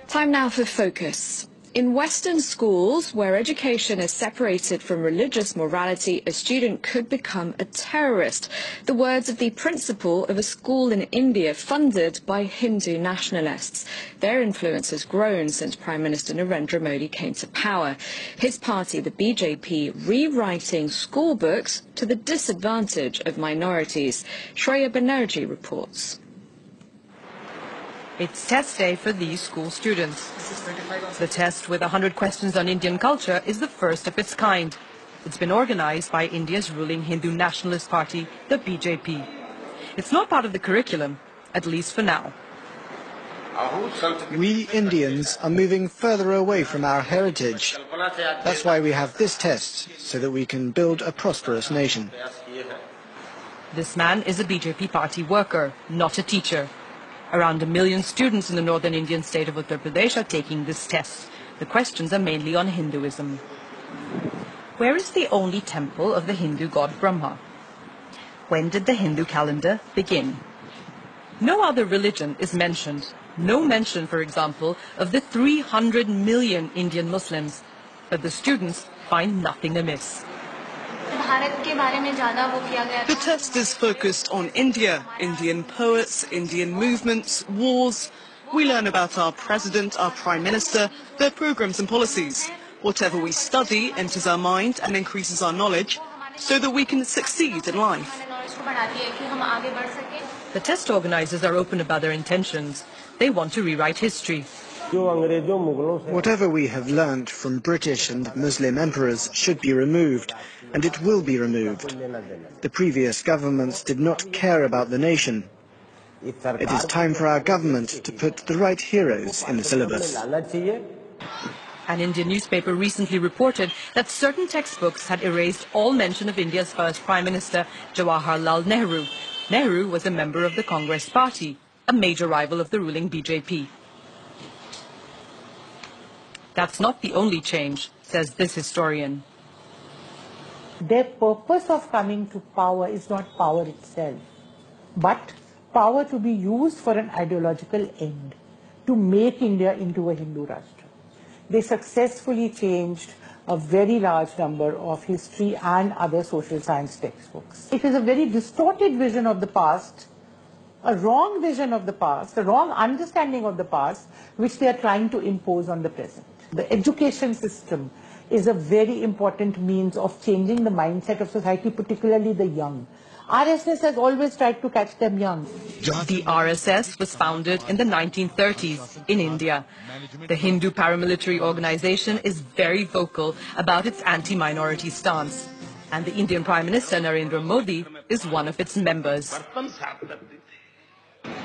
Time now for Focus. In Western schools, where education is separated from religious morality, a student could become a terrorist. The words of the principal of a school in India funded by Hindu nationalists. Their influence has grown since Prime Minister Narendra Modi came to power. His party, the BJP, rewriting school books to the disadvantage of minorities. Shreya Banerjee reports. It's test day for these school students. The test, with 100 questions on Indian culture, is the first of its kind. It's been organized by India's ruling Hindu nationalist party, the BJP. It's not part of the curriculum, at least for now. We Indians are moving further away from our heritage. That's why we have this test, so that we can build a prosperous nation. This man is a BJP party worker, not a teacher. Around 1 million students in the northern Indian state of Uttar Pradesh are taking this test. The questions are mainly on Hinduism. Where is the only temple of the Hindu god Brahma? When did the Hindu calendar begin? No other religion is mentioned. No mention, for example, of the 300 million Indian Muslims. But the students find nothing amiss. The test is focused on India, Indian poets, Indian movements, wars. We learn about our president, our prime minister, their programs and policies. Whatever we study enters our mind and increases our knowledge so that we can succeed in life. The test organizers are open about their intentions. They want to rewrite history. Whatever we have learnt from British and Muslim emperors should be removed, and it will be removed. The previous governments did not care about the nation. It is time for our government to put the right heroes in the syllabus. An Indian newspaper recently reported that certain textbooks had erased all mention of India's first Prime Minister, Jawaharlal Nehru. Nehru was a member of the Congress party, a major rival of the ruling BJP. That's not the only change, says this historian. Their purpose of coming to power is not power itself, but power to be used for an ideological end, to make India into a Hindu Rashtra. They successfully changed a very large number of history and other social science textbooks. It is a very distorted vision of the past, a wrong vision of the past, a wrong understanding of the past, which they are trying to impose on the present. The education system is a very important means of changing the mindset of society, particularly the young. RSS has always tried to catch them young. The RSS was founded in the 1930s in India. The Hindu paramilitary organization is very vocal about its anti-minority stance. And the Indian Prime Minister Narendra Modi is one of its members.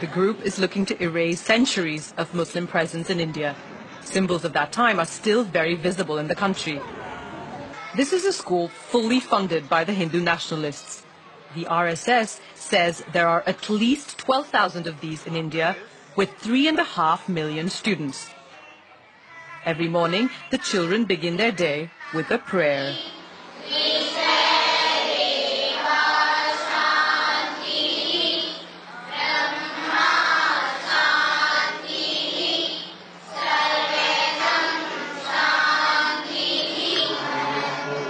The group is looking to erase centuries of Muslim presence in India. Symbols of that time are still very visible in the country. This is a school fully funded by the Hindu nationalists. The RSS says there are at least 12,000 of these in India, with 3.5 million students. Every morning, the children begin their day with a prayer.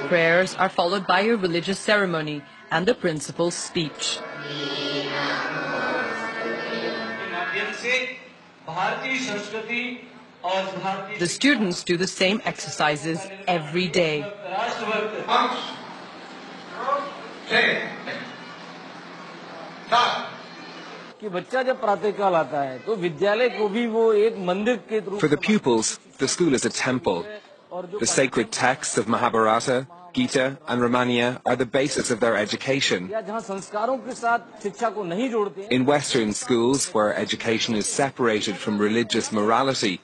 Prayers are followed by a religious ceremony and the principal's speech. The students do the same exercises every day. For the pupils, the school is a temple. The sacred texts of Mahabharata, Gita and Ramayana are the basis of their education. In Western schools, where education is separated from religious morality,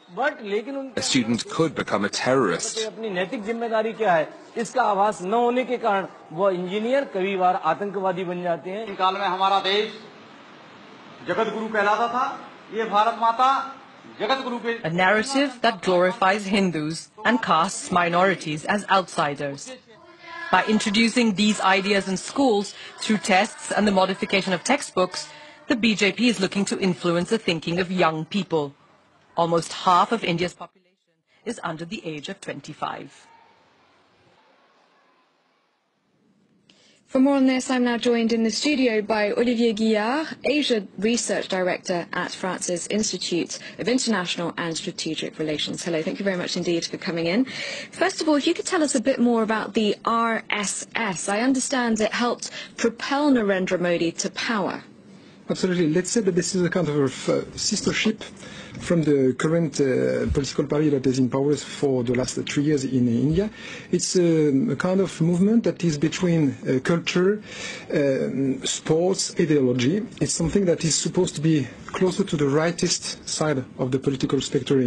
a student could become a terrorist. A narrative that glorifies Hindus and casts minorities as outsiders. By introducing these ideas in schools through tests and the modification of textbooks, the BJP is looking to influence the thinking of young people. Almost half of India's population is under the age of 25. For more on this, I'm now joined in the studio by Olivier Guillard, Asia Research Director at France's Institute of International and Strategic Relations. Hello, thank you very much indeed for coming in. First of all, if you could tell us a bit more about the RSS. I understand it helped propel Narendra Modi to power. Absolutely. Let's say that this is a kind of a sister ship from the current political party that is in power for the last 3 years in India. It's a kind of movement that is between culture, sports, ideology. It's something that is supposed to be closer to the rightist side of the political spectrum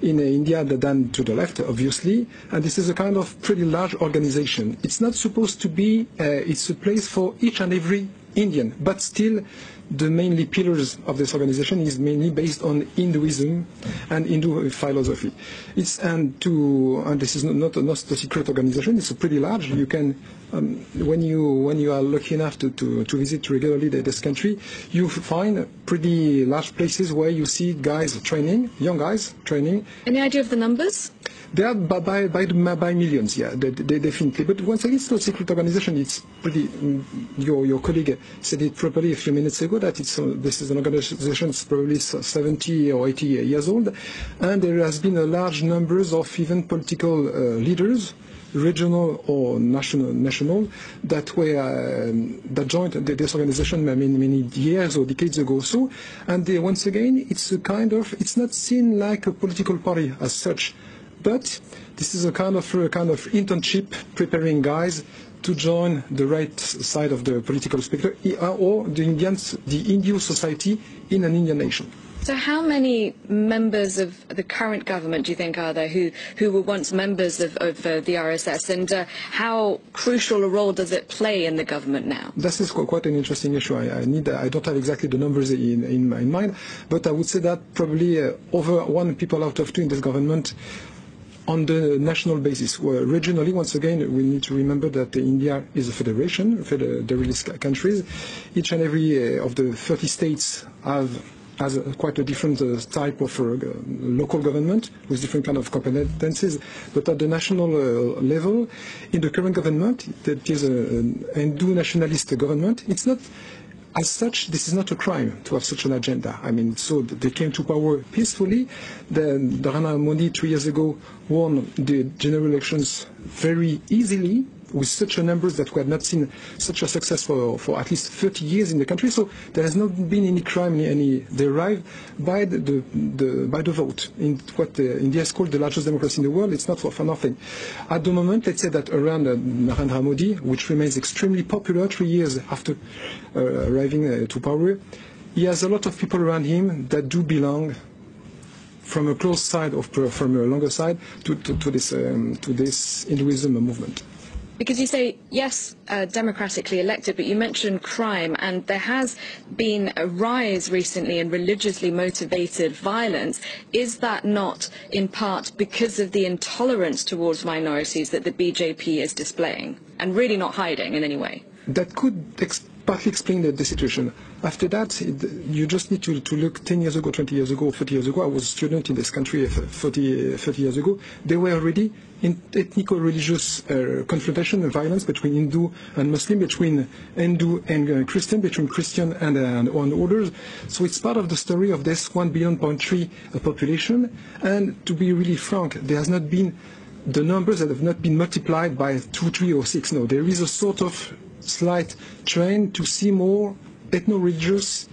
in India than to the left, obviously. And this is a kind of pretty large organization. It's not supposed to be, it's a place for each and every Indian, but still the mainly pillars of this organization is mainly based on Hinduism and Hindu philosophy. And this is not a secret organization. It's a pretty large. You can, when you are lucky enough to visit regularly this country, you find pretty large places where you see guys training, young guys training. Any idea of the numbers? They are by millions, yeah, they definitely. But once again, it's not a secret organization. It's pretty. Your colleague said it properly a few minutes ago that this is an organization that's probably 70 or 80 years old, and there has been a large numbers of even political leaders, regional or national, that joined this organization many years or decades ago. So, and once again, it's it's not seen like a political party as such. But this is a kind of internship preparing guys to join the right side of the political spectrum or the Hindu society in an Indian nation. So how many members of the current government do you think are there who were once members of the RSS, and how crucial a role does it play in the government now? This is quite an interesting issue. I don't have exactly the numbers in mind, but I would say that probably over 1 people out of 2 in this government on the national basis. Where regionally, once again, we need to remember that India is a federation, federalist countries. Each and every of the 30 states has quite a different type of local government with different kind of competencies. But at the national level, in the current government, that is an Hindu nationalist government, it's not. As such, this is not a crime to have such an agenda. I mean, so they came to power peacefully. Narendra Modi 3 years ago won the general elections very easily, with such a numbers that we have not seen such a success for at least 30 years in the country. So there has not been any crime, they arrived by the vote in what India is called the largest democracy in the world. It's not for nothing. At the moment, let's say that around Narendra Modi, which remains extremely popular 3 years after arriving to power, he has a lot of people around him that do belong from a close side or from a longer side to this Hinduism movement. Because you say, yes, democratically elected, but you mentioned crime, and there has been a rise recently in religiously motivated violence. Is that not in part because of the intolerance towards minorities that the BJP is displaying, and really not hiding in any way? That could partly explain the situation. After that, you just need to look 10 years ago, 20 years ago, 30 years ago. I was a student in this country 30 years ago. They were already in ethnico-religious confrontation and violence between Hindu and Muslim, between Hindu and Christian, between Christian and others. So it's part of the story of this 1.3 billion population. And to be really frank, there has not been the numbers that have not been multiplied by 2, 3, or 6. No, there is a sort of slight trend to see more ethno-religious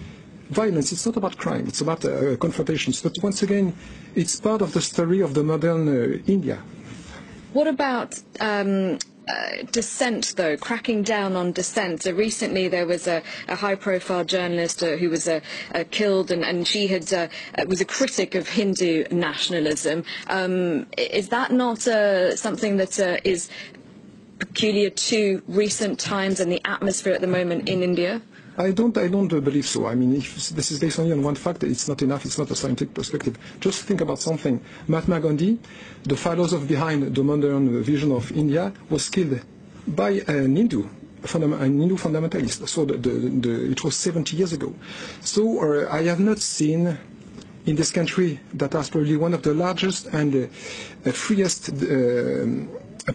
violence. It's not about crime, it's about confrontations. But once again, it's part of the story of the modern India. What about dissent, though, cracking down on dissent? Recently there was a high-profile journalist who was killed, and she was a critic of Hindu nationalism. Is that not something that is peculiar to recent times and the atmosphere at the moment in India? I don't believe so. I mean, if this is based only on one fact, it's not enough. It's not a scientific perspective. Just think about something. Mahatma Gandhi, the philosopher behind the modern vision of India, was killed by an Hindu fundamentalist. So it was 70 years ago. So I have not seen in this country that has probably one of the largest and freest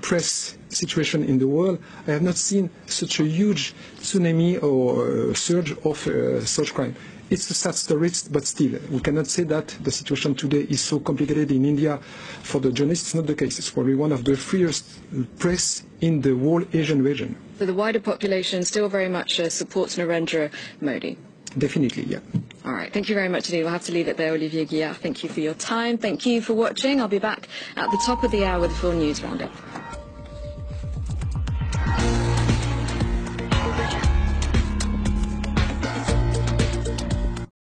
press situation in the world, I have not seen such a huge tsunami or surge of such crime. It's a sad story, but still, we cannot say that the situation today is so complicated in India for the journalists. It's not the case. It's probably one of the freest press in the whole Asian region. So the wider population still very much supports Narendra Modi? Definitely, yeah. All right. Thank you very much indeed. We'll have to leave it there, Olivier Guillard. Thank you for your time. Thank you for watching. I'll be back at the top of the hour with a full news roundup.